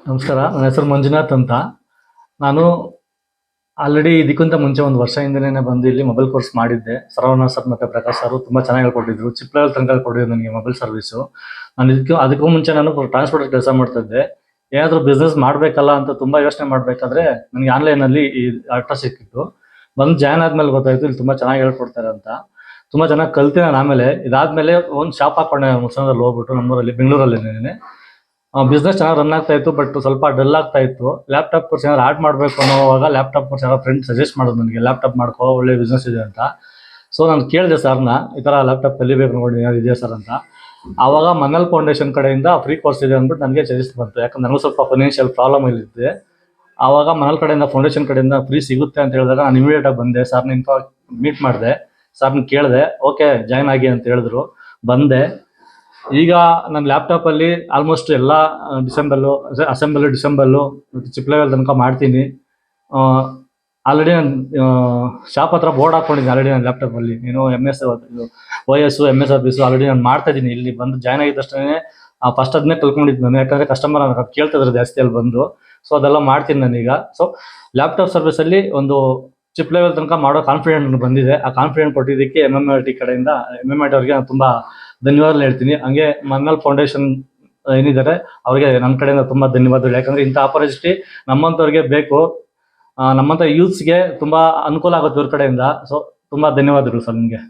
ನಮಸ್ಕಾರ. ನನ್ನ ಹೆಸರು ಮಂಜುನಾಥ್ ಅಂತ. ನಾನು ಆಲ್ರೆಡಿ ಇದಕ್ಕಿಂತ ಮುಂಚೆ ಒಂದು ವರ್ಷ ಹಿಂದೆನೇ ಬಂದು ಇಲ್ಲಿ ಮೊಬೈಲ್ ಕೋರ್ಸ್ ಮಾಡಿದ್ದೆ. ಸರವಣ ಸರ್ ಮತ್ತು ಪ್ರಕಾಶ್ ಸರ್ ತುಂಬ ಚೆನ್ನಾಗಿ ಹೇಳ್ಕೊಟ್ಟಿದ್ರು. ಚಿಪ್ ಲೆವೆಲ್ ತನಕ ಕೊಟ್ಟಿದ್ರು ನನಗೆ ಮೊಬೈಲ್ ಸರ್ವಿಸು. ನಾನು ಅದಕ್ಕೂ ಮುಂಚೆ ನಾನು ಟ್ರಾನ್ಸ್ಪೋರ್ಟ್ ಕೆಲಸ ಮಾಡ್ತಾ ಇದ್ದೆ. ಏನಾದರೂ ಬಿಸ್ನೆಸ್ ಮಾಡಬೇಕಲ್ಲ ಅಂತ ತುಂಬ ಯೋಚನೆ ಮಾಡಬೇಕಾದ್ರೆ ನನಗೆ ಆನ್ಲೈನಲ್ಲಿ ಈ ಆಟ ಸಿಕ್ಕಿತ್ತು. ಬಂದು ಜಾಯ್ನ್ ಆದಮೇಲೆ ಗೊತ್ತಾಯಿತು ಇಲ್ಲಿ ತುಂಬ ಚೆನ್ನಾಗಿ ಹೇಳ್ಕೊಡ್ತಾರೆ ಅಂತ. ತುಂಬ ಚೆನ್ನಾಗಿ ಕಲಿತೆ ನಾನು. ಆಮೇಲೆ ಇದಾದಮೇಲೆ ಒಂದು ಶಾಪ್ ಹಾಕ್ಕೊಂಡೆ ಮುಸಂದ್ರಲ್ಲಿ ಹೋಗ್ಬಿಟ್ಟು, ನಮ್ಮೂರಲ್ಲಿ ಬೆಂಗಳೂರಲ್ಲಿನೇ. ಬಿಸ್ನೆಸ್ ಚೆನ್ನಾಗಿ ರನ್ ಆಗ್ತಾ ಇತ್ತು, ಬಟ್ ಸ್ವಲ್ಪ ಡಲ್ ಆಗ್ತಾ ಇತ್ತು. ಲ್ಯಾಪ್ಟಾಪ್ ಕೋರ್ಸ್ ಏನಾದ್ರು ಆಡ್ ಮಾಡಬೇಕು ಅನ್ನೋವಾಗ ಲ್ಯಾಪ್ಟಾಪ್ ಕೋರ್ಸ್ ಯಾರೋ ಫ್ರೆಂಡ್ ಸಜೆಸ್ಟ್ ಮಾಡೋದು ನನಗೆ, ಲ್ಯಾಪ್ಟಾಪ್ ಮಾಡ್ಕೋ, ಒಳ್ಳೆ ಬಿಸ್ನೆಸ್ ಇದೆ ಅಂತ. ಸೊ ನಾನು ಕೇಳಿದೆ ಸರ್ನ, ಈ ಥರ ಲ್ಯಾಪ್ಟಾಪ್ ಕಲಿಬೇಕು ನೋಡಿ, ಏನಾದ್ರು ಇದೆಯಾ ಸರ್ ಅಂತ. ಆವಾಗ ಮನ್ನಲ್ ಫೌಂಡೇಶನ್ ಕಡೆಯಿಂದ ಫ್ರೀ ಕೋರ್ಸ್ ಇದೆ ಅಂದ್ಬಿಟ್ಟು ನನಗೆ ಸಜೆಸ್ಟ್ ಬಂತು. ಯಾಕಂದ್ರೆ ನನಗೂ ಸ್ವಲ್ಪ ಫೈನಾನ್ಷಿಯಲ್ ಪ್ರಾಬ್ಲಮ್ ಇಲ್ಲಿದ್ದೆ. ಆವಾಗ ಮನಲ್ ಕಡೆಯಿಂದ ಫೌಂಡೇಶನ್ ಕಡೆಯಿಂದ ಫ್ರೀ ಸಿಗುತ್ತೆ ಅಂತ ಹೇಳಿದಾಗ ನಾನು ಇಮಿಡಿಯೇಟಾಗಿ ಬಂದೆ. ಸರ್ನ ಮೀಟ್ ಮಾಡಿದೆ, ಸರ್ನ ಕೇಳಿದೆ, ಓಕೆ ಜಾಯ್ನ್ ಆಗಿ ಅಂತ ಹೇಳಿದ್ರು. ಬಂದೆ. ಈಗ ನನ್ನ ಲ್ಯಾಪ್ಟಾಪಲ್ಲಿ ಆಲ್ಮೋಸ್ಟ್ ಎಲ್ಲ ಅಸೆಂಬಲು ಮತ್ತು ಚಿಪ್ ಲೆವೆಲ್ ತನಕ ಮಾಡ್ತೀನಿ. ಆಲ್ರೆಡಿ ನಾನು ಶಾಪ್ ಹತ್ರ ಬೋರ್ಡ್ ಹಾಕ್ಕೊಂಡಿದ್ದೀನಿ ಆಲ್ರೆಡಿ ನನ್ನ ಲ್ಯಾಪ್ಟಾಪಲ್ಲಿ. ಏನು MS OS MS office already ನಾನು ಮಾಡ್ತಾ ಇದ್ದೀನಿ. ಇಲ್ಲಿ ಬಂದು ಜಾಯ್ನ್ ಆಗಿದ್ದಷ್ಟೇ ಫಸ್ಟ್ ಅದನ್ನೇ ಕಲ್ತ್ಕೊಂಡಿದ್ದು ನಾನು. ಯಾಕಂದರೆ ಕಸ್ಟಮರ್ ಕೇಳ್ತಿದ್ರು ಜಾಸ್ತಿ ಅಲ್ಲಿ ಬಂದು. ಸೊ ಅದೆಲ್ಲ ಮಾಡ್ತೀನಿ ನಾನೀಗ. ಸೊ ಲ್ಯಾಪ್ಟಾಪ್ ಸರ್ವಿಸಲ್ಲಿ ಒಂದು ಚಿಪ್ ಲೆವೆಲ್ ತನಕ ಮಾಡೋ ಕಾನ್ಫಿಡೆಂಟ್ ಬಂದಿದೆ. ಆ ಕಾನ್ಫಿಡೆಂಟ್ ಕೊಟ್ಟಿದ್ದಕ್ಕೆ MMIT ಕಡೆಯಿಂದ MMIT ಅವ್ರಿಗೆ ನಾನು ತುಂಬ ಧನ್ಯವಾದ ಹೇಳ್ತೀನಿ. ಹಂಗೆ ಮನ್ನಲ್ ಫೌಂಡೇಶನ್ ಏನಿದ್ದಾರೆ ಅವ್ರಿಗೆ ನನ್ನ ಕಡೆಯಿಂದ ತುಂಬ ಧನ್ಯವಾದಗಳು. ಯಾಕಂದರೆ ಇಂಥ ಆಪರ್ಚುನಿಟಿ ನಮ್ಮಂಥವ್ರಿಗೆ ಬೇಕು. ನಮ್ಮಂಥ ಯೂತ್ಸ್ಗೆ ತುಂಬ ಅನುಕೂಲ ಆಗುತ್ತೆ ಇವ್ರ ಕಡೆಯಿಂದ. ಸೊ ತುಂಬ ಧನ್ಯವಾದಗಳು ಸರ್ ನಿಮಗೆ.